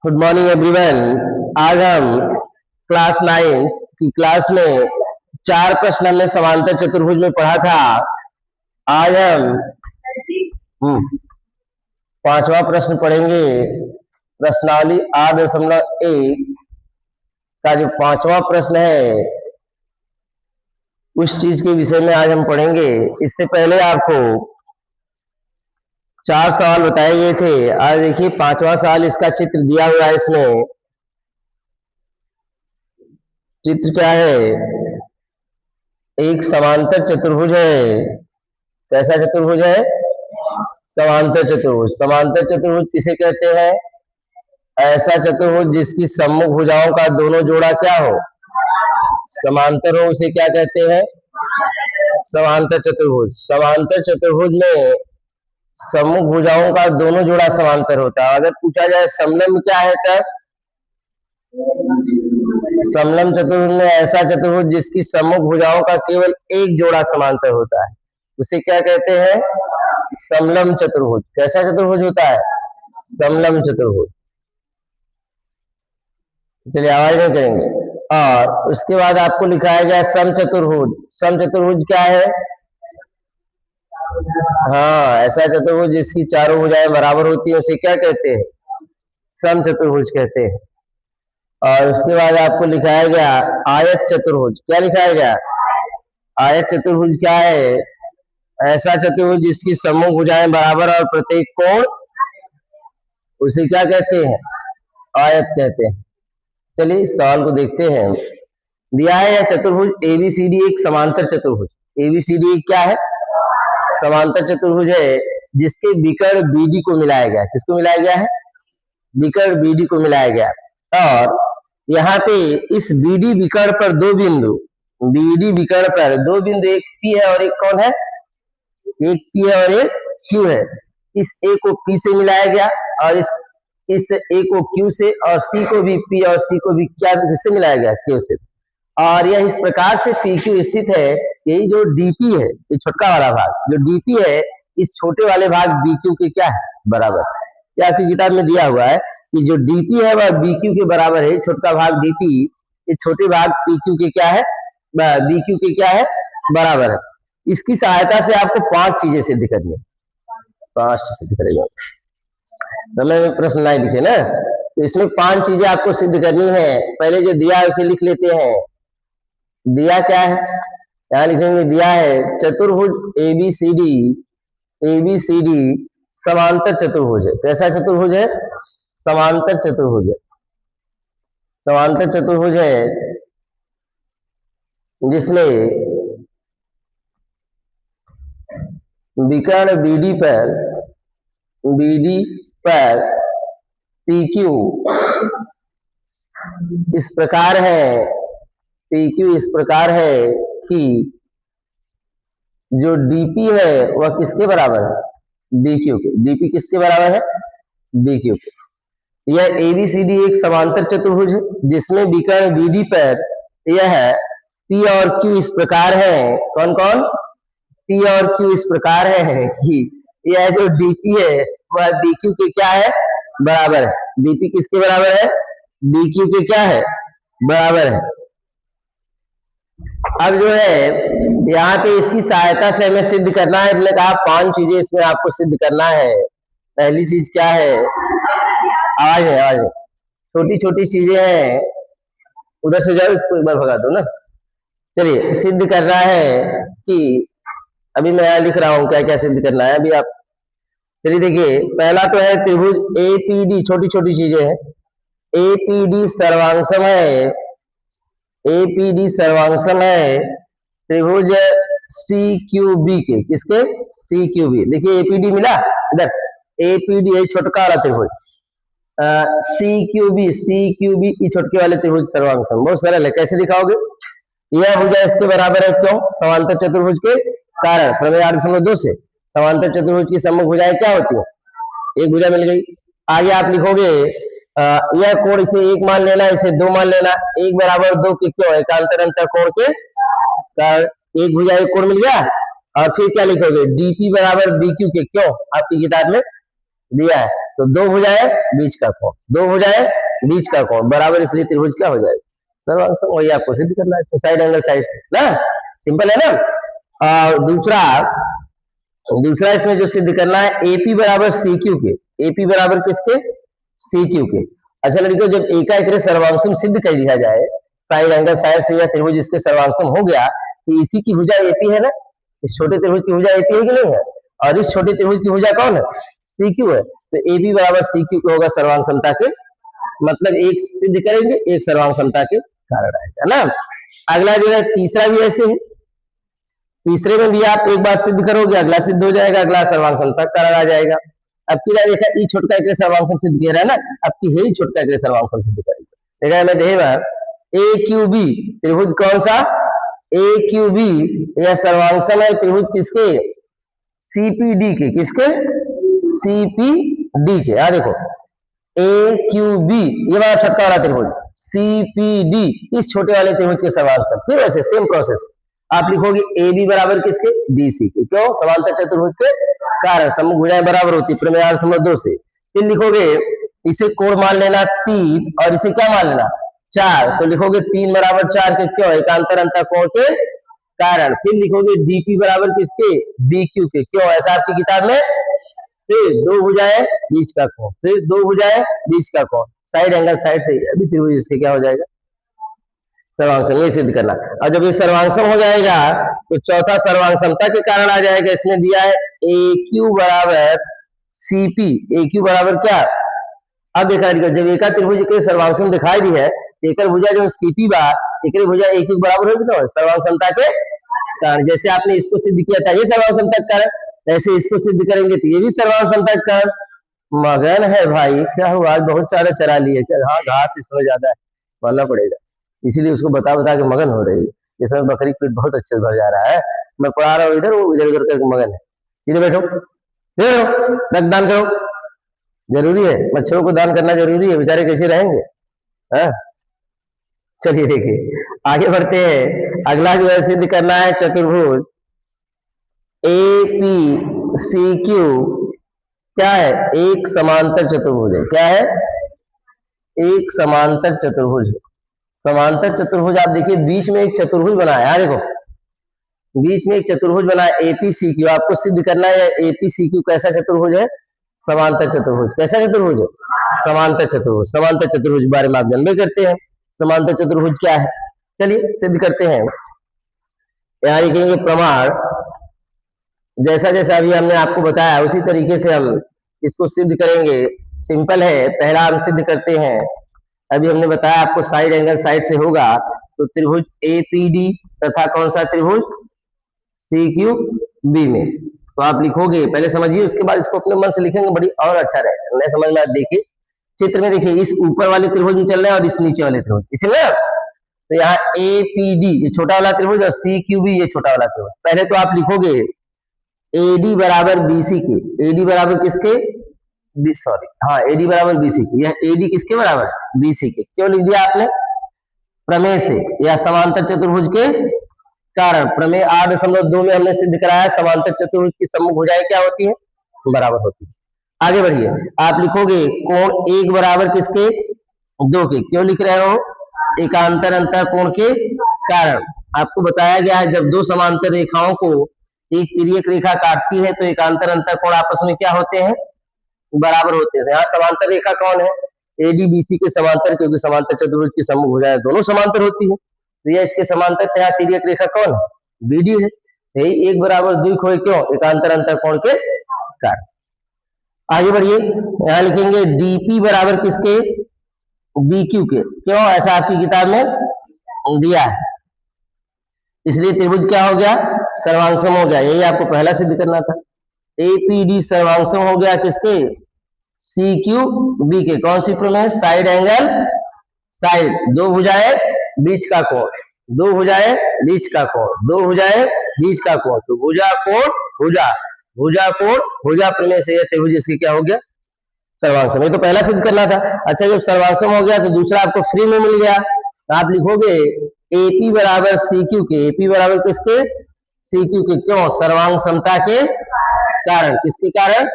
Good morning everyone. आज हम class 9 की क्लास में 4 प्रश्न हमने समांतर चतुर्भुज में पढ़ा था। आज हम पांचवा प्रश्न पढ़ेंगे। प्रश्नावली 8.1 का जो पांचवा प्रश्न है उस चीज के विषय में आज हम पढ़ेंगे। इससे पहले आपको 4 सवाल बताए गए थे। आज देखिए पांचवा सवाल, इसका चित्र दिया हुआ है। इसमें चित्र क्या है? एक समांतर चतुर्भुज है। कैसा चतुर्भुज है? समांतर चतुर्भुज। समांतर चतुर्भुज किसे कहते हैं? ऐसा चतुर्भुज जिसकी सम्मुख भुजाओं का दोनों जोड़ा क्या हो, समांतर हो, उसे क्या कहते हैं? समांतर चतुर्भुज। समांतर चतुर्भुज में सम्मुख भुजाओं का दोनों जोड़ा समांतर होता है। अगर पूछा जाए समलंब क्या है, तब समलंब चतुर्भुज में ऐसा चतुर्भुज जिसकी सम्मुख भुजाओं का केवल एक जोड़ा समांतर होता है, उसे क्या कहते हैं? समलंब चतुर्भुज। कैसा चतुर्भुज होता है? समलंब चतुर्भुज। चलिए आवाज नहीं करेंगे। और उसके बाद आपको लिखाया गया समचतुर्भुज। समचतुर्भुज क्या है? हाँ, ऐसा चतुर्भुज जिसकी चारों भुजाएं बराबर होती है उसे क्या कहते हैं? समचतुर्भुज कहते हैं। और उसके बाद आपको लिखाया गया आयत चतुर्भुज। क्या लिखाया गया? आयत चतुर्भुज क्या है? ऐसा चतुर्भुज जिसकी सम्मुख भुजाएं बराबर और प्रत्येक कोण, उसे क्या कहते हैं? आयत कहते हैं। चलिए सवाल को देखते हैं। दिया है यह चतुर्भुज एबीसीडी एक समांतर चतुर्भुज। एबीसीडी एक क्या है? समांतर चतुर्भुज है जिसके विकर्ण बीडी को मिलाया गया। किसको मिलाया गया है? विकर्ण बीडी को मिलाया गया। और यहाँ पे इस बीडी विकर्ण पर दो बिंदु, बीडी विकर्ण पर दो बिंदु, एक पी है और एक कौन है? एक पी है और एक क्यू है। इस ए को पी से मिलाया गया और इस ए को क्यू से, और सी को भी पी और सी को भी क्या किससे मिलाया गया? क्यू से। और यह इस प्रकार से पी क्यू स्थित है। यही जो डीपी है, ये छोटका वाला भाग जो डीपी है, इस छोटे वाले भाग बी क्यू के क्या है? बराबर। क्या आपकी किताब में दिया हुआ है कि जो डीपी है वह बी क्यू के बराबर है। छोटा भाग डीपी, ये छोटे भाग पी क्यू के क्या है? बी क्यू के क्या है? बराबर है। इसकी सहायता से आपको 5 चीजें सिद्ध करनी है। 5 सिद्ध करेगा हमें प्रश्न नहीं लिखे ना, तो इसमें 5 चीजें आपको सिद्ध करनी है। पहले जो दिया है उसे लिख लेते हैं। दिया क्या है? यहाँ लिखेंगे दिया है चतुर्भुज एबीसीडी। एबीसीडी समांतर चतुर्भुज है। कैसा चतुर्भुज है? समांतर चतुर्भुज है। समांतर चतुर्भुज है जिसमें विकर्ण बीडी पर PQ इस प्रकार है, PQ इस प्रकार है कि जो DP है वह किसके बराबर है? BQ के। DP किसके बराबर है? BQ के। यह ABCD एक समांतर चतुर्भुज है जिसमें विकर्ण BD पर यह P और Q इस प्रकार है। कौन कौन? P और Q इस प्रकार है कि यह जो DP है वह BQ के क्या है? बराबर है। DP किसके बराबर है? BQ के क्या है? बराबर है। अब जो है यहाँ पे इसकी सहायता से हमें सिद्ध करना है। हमने कहा 5 चीजें इसमें आपको सिद्ध करना है। पहली चीज क्या है? आवाज है, आवाज है। छोटी छोटी चीजें हैं, उधर से जाओ, इसको एक बार भगा दो ना। चलिए सिद्ध करना है कि अभी मैं यहाँ लिख रहा हूँ क्या क्या सिद्ध करना है अभी आप। चलिए देखिए, पहला तो है त्रिभुज APD। छोटी छोटी चीजें हैं। APD सर्वांगसम है। APD सर्वांगसम है त्रिभुज CQB के। किसके? CQB। देखिए APD मिला इधर, APD है छोटका वाला त्रिभुज। CQB की छोटके वाले त्रिभुज सर्वांगसम। बहुत सरल है। कैसे दिखाओगे? यह भुजा इसके बराबर है। क्यों? समांतर चतुर्भुज के कारण। प्रमेय 8.2 से समांतर चतुर्भुज की सम्मुख भुजाएं क्या होती है? एक भुजा मिल गई। आगे आप लिखोगे यह कोण, इसे 1 मान लेना, इसे 2 मान लेना। 1 बराबर 2 के क्यों? एकांतर अंतर कोण के कारण। एक भुजा एक कोण मिल गया। और फिर क्या लिखोगे? DP बराबर BQ के। क्यों? आपकी किताब में दिया है। तो दो भुजाएं बीच का कोण, दो भुजाएं बीच का कोण बराबर, इसलिए त्रिभुज क्या हो जाएगा? सर्वांग। वही आपको सिद्ध करना है इसको साइड एंगल साइड से ना, सिंपल है ना। और दूसरा इसमें जो सिद्ध करना है एपी बराबर सी क्यू के, एपी बराबर किसके? सी क्यू के। अच्छा लड़कियों, जब ए का एक सर्वांगसम सिद्ध कर दिया जाए साइड एंगल साइड से या त्रिभुज इसके सर्वांगसम हो गया, तो इसी की भुजा एपी है ना, इस छोटे त्रिभुज की भुजा एपी है कि नहीं है? और इस छोटे त्रिभुज की भुजा कौन है? सी क्यू है। तो एबी बराबर सी क्यू होगा सर्वांग समता के, मतलब एक सिद्ध करेंगे एक सर्वांग समता के कारण आएगा ना। अगला जो है तीसरा भी ऐसे है, तीसरे में भी आप एक बार सिद्ध करोगे अगला सिद्ध हो जाएगा, अगला सर्वांग समता कारण आ जाएगा। अब की देखा ई छोटका एक सर्वांग सम सिद्ध किया रहा है ना, अब की है छोटका एक सर्वांग सम सिद्ध करेंगे। देखा मैं देखेगा ए क्यू बी त्रिभुज कौन सा? ए क्यू बी यह सर्वांगसम है त्रिभुज किसके? सीपीडी के, किसके? सीपीडी के। यहां देखो ए क्यू बी ये वाला छोटा वाला त्रिभुज, सीपीडी इस छोटे वाले त्रिभुज के सर्वांगसम। फिर वैसे सेम प्रोसेस आप लिखोगे ए बी बराबर किसके? बीसी के। क्यों? समांतर चतुर्भुज के कारण सम्मुख भुजाएं बराबर होती है प्रमेय 8.2 से। फिर लिखोगे इसे कोण मान लेना 3 और इसे क्या मान लेना 4, तो लिखोगे 3 बराबर 4 के, क्यों? एकांतर अंतर कोण के कारण। फिर लिखोगे डीपी बराबर किसके? बीक्यू के, क्यों? ऐसा आपकी किताब में। फिर दो भुजाएं बीच का कोण, फिर दो भुजाएं बीच का कोण, साइड एंगल साइड से अभी त्रिभुज इसके क्या हो जाएगा? सर्वांगसम। ये सिद्ध करना। और जब ये सर्वांगसम हो जाएगा तो चौथा सर्वांग समता के कारण आ जाएगा। इसमें दिया है ए क्यू बराबर सीपी, ए क्यू बराबर क्या? अब देखा जब एका त्रिभुज के सर्वांगसम दिखाई दी है, एक भुजा जो सीपी बा एक भुजा ए क्यू बराबर होगी ना सर्वांग समता के कारण। जैसे आपने इसको सिद्ध किया था ये सर्वांग समता के कारण, ऐसे इसको सिद्ध करेंगे तो ये भी सर्वांग समता के कारण। मगन है भाई, क्या हुआ आज बहुत सारे चरा लिए क्या? हाँ घास इसमें ज्यादा है, मानना पड़ेगा, इसीलिए उसको बता बता के मगन हो रही है। इस समय बकरी पीठ बहुत अच्छे से भर जा रहा है, मैं पढ़ा रहा हूँ इधर, वो इधर उधर करके मगन है। सीधे बैठो, रक्तदान करो, जरूरी है, बच्चों को दान करना जरूरी है, बेचारे कैसे रहेंगे? हाँ चलिए देखिए आगे बढ़ते हैं। अगला जो है सिद्ध करना है चतुर्भुज ए पी सी क्यू क्या है? एक समांतर चतुर्भुज है। क्या है? एक समांतर चतुर्भुज है। समांतर चतुर्भुज आप देखिए बीच में एक चतुर्भुज बना है, देखो बीच में एक चतुर्भुज बना है एपीसीक्यू। आपको सिद्ध करना है एपीसीक्यू कैसा चतुर्भुज है? समांतर चतुर्भुज। कैसा चतुर्भुज है? समांतर चतुर्भुज। समांतर चतुर्भुज के बारे में आप जानते करते हैं समांतर चतुर्भुज क्या है। चलिए सिद्ध करते हैं। यहाँ लिखेंगे प्रमाण, जैसा जैसा अभी हमने आपको बताया उसी तरीके से हम इसको सिद्ध करेंगे। सिंपल है, पहला हम सिद्ध करते हैं। अभी हमने बताया आपको साइड एंगल साइड से होगा, तो त्रिभुज एपीडी तथा कौन सा त्रिभुज सीक्यू बी में। तो आप लिखोगे, पहले समझिए उसके बाद इसको अपने मन से लिखेंगे, बड़ी और अच्छा रहेगा। नहीं समझ में आप देखिए चित्र में, देखिए इस ऊपर वाले त्रिभुज में चल रहे हैं और इस नीचे वाले त्रिभुज, इसलिए तो यहाँ एपीडी ये छोटा वाला त्रिभुज और सीक्यूबी ये छोटा वाला त्रिभुज। पहले तो आप लिखोगे एडी बराबर बीसी के, एडी बराबर किसके? सॉरी हाँ एडी बराबर बीसी के। यह एडी किसके बराबर? बीसी के। क्यों लिख दिया आपने? प्रमेय से या समांतर चतुर्भुज के कारण। प्रमेय 8.2 में हमने सिद्ध कराया समांतर चतुर्भुज की सम्मुख भुजाएं क्या होती है? बराबर होती है। आगे बढ़िए, आप लिखोगे कोण एक बराबर किसके? दो के। क्यों लिख रहे हो? एकांतर अंतर कोण के कारण। आपको बताया गया है जब दो समांतर रेखाओं को एक तिर्यक रेखा काटती है तो एकांतर अंतर कोण आपस में क्या होते हैं? बराबर होते हैं। यहाँ समांतर रेखा कौन है? एडीबीसी के समांतर, क्योंकि समांतर चतुर्भुज की सम्मुख भुजाएं दोनों समांतर होती है, तो यह इसके समांतर यहाँ तिर्यक रेखा कौन है? बीडी है। यही एक बराबर दुई खोए, क्यों? एकांतर अंतर कोण के कारण। आगे बढ़िए, यहाँ लिखेंगे डीपी बराबर किसके? बीक्यू के। क्यों? ऐसा आपकी किताब में दिया है, इसलिए त्रिभुज क्या हो गया? सर्वांगसम हो गया। यही आपको पहला सिद्ध करना था। एपीडी सर्वांगसम हो गया किसके? सी क्यू बी के। कौन सी प्रमेय? साइड एंगल साइड, दो भुजाएं बीच का कोण, दो भुजाएं बीच का कोण, दो भुजाएं बीच का कोण, तो भुजा कोण भुजा, भुजा कोण भुजा प्रमेय से यह त्रिभुज इसकी क्या हो गया? सर्वांगसम। ये तो पहला सिद्ध करना था। अच्छा जब सर्वांगसम हो गया तो दूसरा आपको फ्री में मिल गया, तो आप लिखोगे एपी बराबर सीक्यू के। एपी बराबर किसके? सीक्यू के। क्यों? सर्वांग समता के कारण। किसके कारण?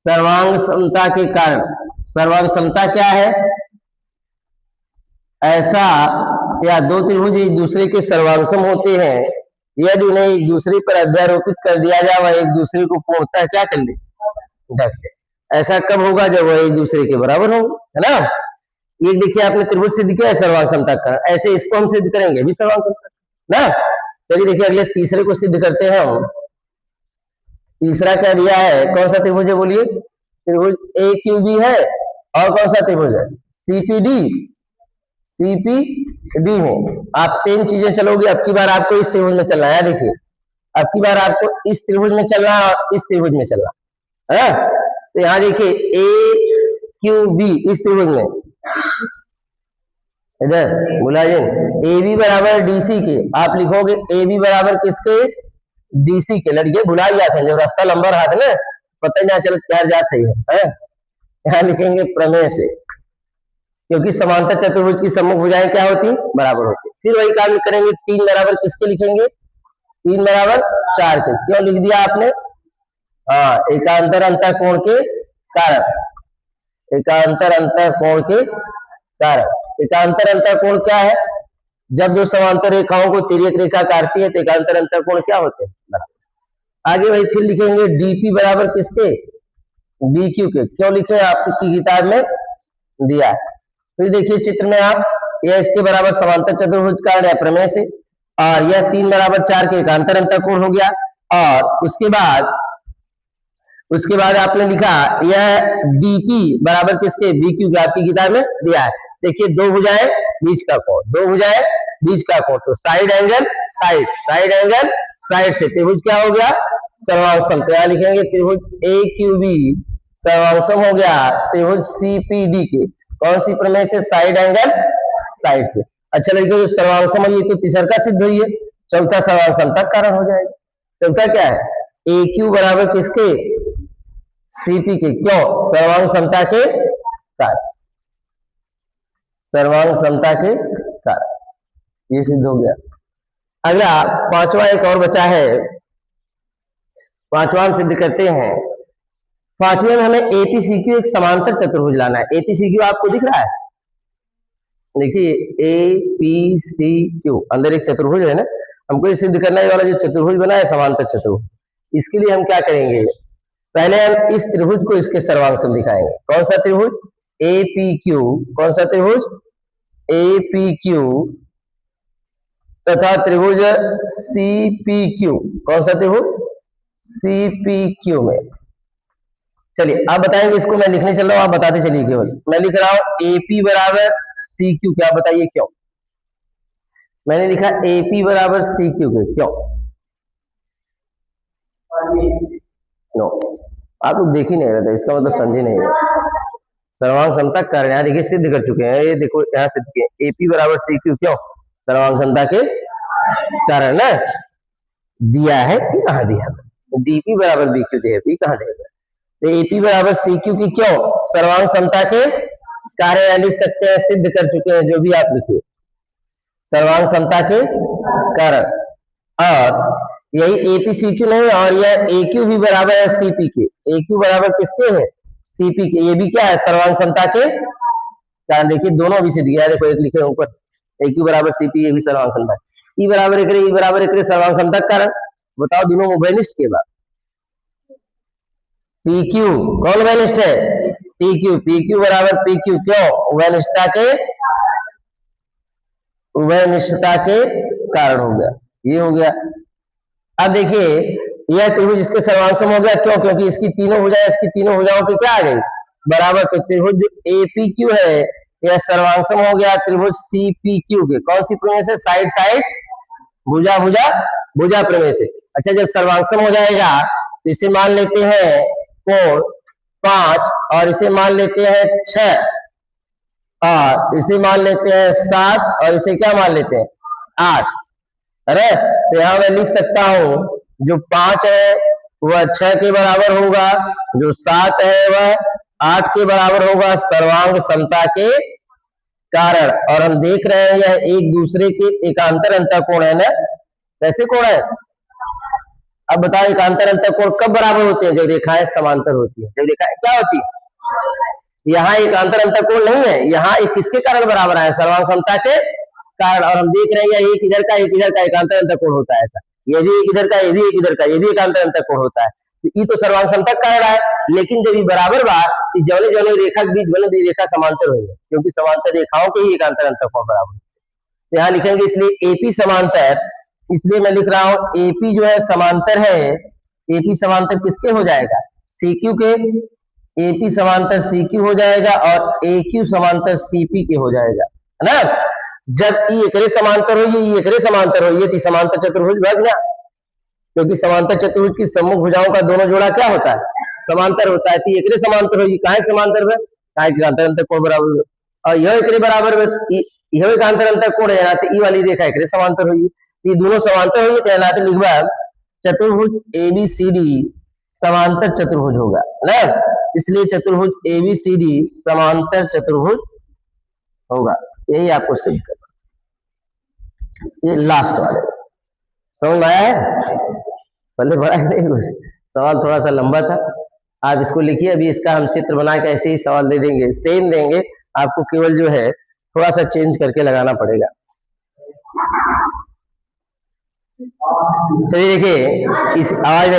सर्वांग समता के कारण। सर्वांग समता क्या है? ऐसा या दो त्रिभुज एक दूसरे के सर्वांगसम होते हैं यदि उन्हें एक दूसरे पर अध्यारोपित कर दिया जाए वह एक दूसरे को पूर्णतः क्या कर ले? ढक ले। ऐसा कब होगा? जब वह एक दूसरे के बराबर होंगे, है ना। ये देखिए आपने त्रिभुज सिद्ध किया है सर्वांग समता का, ऐसे इसको हम सिद्ध करेंगे भी सर्वांग समता ना। चलिए देखिए अगले तीसरे को सिद्ध करते हैं हम। तीसरा क्या दिया है? कौन सा त्रिभुज है बोलिए? त्रिभुज ए क्यू बी है। और कौन सा त्रिभुज है? सीपीडी। सीपीडी में आप सेम चीजें चलोगे। अब की बार आपको इस त्रिभुज में चलना है। देखिए अब की बार आपको इस त्रिभुज में चलना है और इस त्रिभुज में चलना है। तो यहाँ देखिए ए क्यू बी इस त्रिभुज में, इधर बुलाइए ए बी बराबर डीसी के। आप लिखोगे ए बी बराबर किसके? डीसी के। लड़के भुला जाते हैं जब रास्ता लंबा रहा था ना, पता ही ना चल क्या जाते हैं। यहाँ लिखेंगे प्रमेय से, क्योंकि समांतर चतुर्भुज की सम्मुख भुजाएं क्या होती? बराबर होती। फिर वही काम करेंगे, 3 बराबर किसके लिखेंगे? 3 बराबर 4 के। क्यों लिख दिया आपने? हाँ, एकांतर अंतःकोण के कारण। एकांतर अंतःकोण के कारण। एकांतर अंतःकोण क्या है? जब दो समांतर रेखाओं को तिर्यक रेखा काटती है तो एकांतर अंतःकोण क्या होते हैं? बराबर। आगे वही फिर लिखेंगे डीपी बराबर किसके? बी क्यू के। क्यों लिखे? आपकी किताब में दिया है। फिर देखिए चित्र में आप, यह इसके बराबर समांतर चतुर्भुज कारण है प्रमेय से, और यह 3 बराबर 4 के एकांतर अंतःकोण हो गया। और उसके बाद आपने लिखा यह डीपी बराबर किसके? बी क्यू के। आपकी किताब में दिया है। देखिए दो भुजाएं बीच का कोण, दो भुजाएं बीच का कोण, तो side angle side, side angle side से त्रिभुज क्या हो गया? सर्वांगसम। तो यहाँ लिखेंगे त्रिभुज ए क्यू बी सर्वांगसम हो गया त्रिभुज सीपीडी के। कौन सी प्रमेय से? साइड एंगल साइड से। अच्छा लड़के जो सर्वांगसम है ये तो तीसरा का सिद्ध हुई है, चौथा सर्वांगसमता कारण हो जाएगा। चौथा क्या है? ए क्यू बराबर किसके? सीपी के। क्यों? सर्वांग समता के कारण। सर्वांग समता के कारण ये सिद्ध हो गया। अगला पांचवा एक और बचा है, पांचवा हम सिद्ध करते हैं। पांचवें में हमें एपीसीक्यू एक समांतर चतुर्भुज लाना है। एपीसीक्यू आपको दिख रहा है? देखिए एपीसीक्यू अंदर एक चतुर्भुज है ना, हमको ये सिद्ध करना है वाला जो चतुर्भुज बना है समांतर चतुर्भुज। इसके लिए हम क्या करेंगे? पहले हम इस त्रिभुज को इसके सर्वांगसम दिखाएंगे। कौन सा त्रिभुज? एपीक्यू। कौन सा त्रिभुज? एपीक्यू तथा त्रिभुज सीपीक्यू। कौन सा त्रिभुज? सीपीक्यू में। चलिए आप बताएंगे, इसको मैं लिखने चल रहा हूं, आप बताते चलिए। केवल मैं लिख रहा हूं एपी बराबर सी क्यू। क्या बताइए क्यों मैंने लिखा एपी बराबर सी क्यू के? क्यों? नो, आप लोग देख ही नहीं रहे थे, इसका मतलब समझे नहीं रहे। सर्वांग समता कारण यहाँ देखिए सिद्ध कर चुके हैं। ये देखो यहाँ सिद्ध किए एपी बराबर सी क्यू। क्यों? सर्वांग समता के कारण ना। दिया है कि कहाँ दिया? डीपी बराबर बी क्यू दिया, बी कहाँ दिया? तो एपी बराबर सी क्यू की क्यों? सर्वांग समता के कारण लिख सकते हैं, सिद्ध कर चुके हैं। जो भी आप लिखिए सर्वांग समता के कारण। और यही एपीसीक्यू नहीं, और यह एक्यू भी बराबर है सीपी के। एक्यू बराबर किसके है? सीपी के। ये भी क्या है? सर्वांग समता के कारण। देखिए दोनों भी सिद्ध किया। देखो एक लिखे ऊपर एक्यू बराबर सीपी, ये भी सर्वांग समता। ई बराबर एक ई बराबर एक सर्वांग समता कारण। बताओ दोनों उभयनिष्ठ के बाद पीक्यू कौन उभयनिष्ठ है? पीक्यू। पीक्यू बराबर पीक्यू। क्यों? उभयनिष्ठता के कारण हो गया। ये हो गया। अब देखिए यह त्रिभुज इसके सर्वांगसम हो गया। क्यों? क्योंकि इसकी तीनों भुजाएं, इसकी तीनों भुजाओं की क्या आ गई? बराबर। तो त्रिभुज एपीक्यू है यह सर्वांगसम हो गया त्रिभुज सीपीक्यू के। कौन सी प्रमेय से? साइड साइड भुजा भुजा भुजा प्रमेय से। अच्छा जब सर्वांगसम हो जाएगा तो इसे मान लेते हैं कोण 5, और इसे मान लेते हैं 6, और इसे मान लेते हैं 7, और इसे क्या मान लेते हैं? 8। अरे तो यहां मैं लिख सकता हूं जो 5 है वह 6 के बराबर होगा, जो 7 है वह 8 के बराबर होगा सर्वांग समता के कारण। और हम देख रहे हैं यह एक दूसरे के एकांतर अंतःकोण है ना। कैसे कोण है? अब बताओ एकांतर अंतःकोण कब बराबर होते हैं? जब रेखाएं समांतर होती है। जब रेखाएं क्या होती है? यहाँ एकांतर अंतःकोण नहीं है, यहाँ एक किसके कारण बराबर है? सर्वांग समता के कारण। और हम देख रहे हैं एक इधर का एक इधर का एकांतर अंतःकोण होता है ऐसा, ये भी एक इधर का ये भी एक इधर का ये भी एकांतर अंतःकोण होता है। तो ये तो सर्वांग समता का कारण है, लेकिन जब ये बराबर बार जौने जौने रेखा के बीच बने भी रेखा समांतर होंगे, क्योंकि समांतर रेखाओं के ही एकांतर अंतःकोण बराबर। तो यहाँ लिखेंगे इसलिए एपी समांतर, इसलिए मैं लिख रहा हूं एपी जो है समांतर है, एपी समांतर किसके हो जाएगा? सीक्यू के। एपी समांतर सीक्यू हो जाएगा और एक्यू समांतर सीपी के हो जाएगा, है ना। जब ई एकरे समांतर हो, ये एकरे समांतर हो, ये समांतर चतुर्भुज बन गया, क्योंकि समांतर चतुर्भुज की सम्मुख भुजाओं का दोनों जोड़ा क्या होता है? समांतर होता है। तो एकरे समांतर हो, ये काहे समांतर है? काहे के एकांतर अंतःकोण बराबर है। और यह एकरे बराबर है, यह एकांतर अंतःकोण है, तो ई वाली रेखा एकरे समांतर होगी, ये दोनों समांतर होगी, कहलाते लिखवा चतुर्भुज एबीसीडी समांतर चतुर्भुज होगा ना। इसलिए चतुर्भुज एबीसीडी समांतर चतुर्भुज होगा, यही आपको सिद्ध करना। ये लास्ट वाले समझ में आया है? पहले बड़ा ही नहीं कुछ, सवाल थोड़ा सा लंबा था, आप इसको लिखिए। अभी इसका हम चित्र बना के ऐसे ही सवाल दे देंगे, सेम देंगे आपको, केवल जो है थोड़ा सा चेंज करके लगाना पड़ेगा। चलिए देखिए इस आवाज में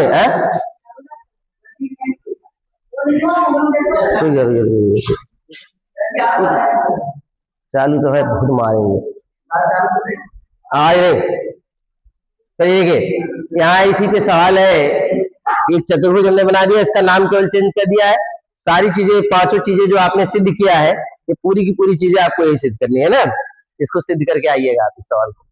चालू तो है, खुद मारेंगे आवाज नहीं। चलिए देखिए यहाँ इसी पे सवाल है, एक चतुर्भुज हमने बना दिया, इसका नाम केवल चेंज कर दिया है। सारी चीजें पांचों चीजें जो आपने सिद्ध किया है, ये पूरी की पूरी चीजें आपको यही सिद्ध करनी है ना। इसको सिद्ध करके आइएगा आप इस सवाल को।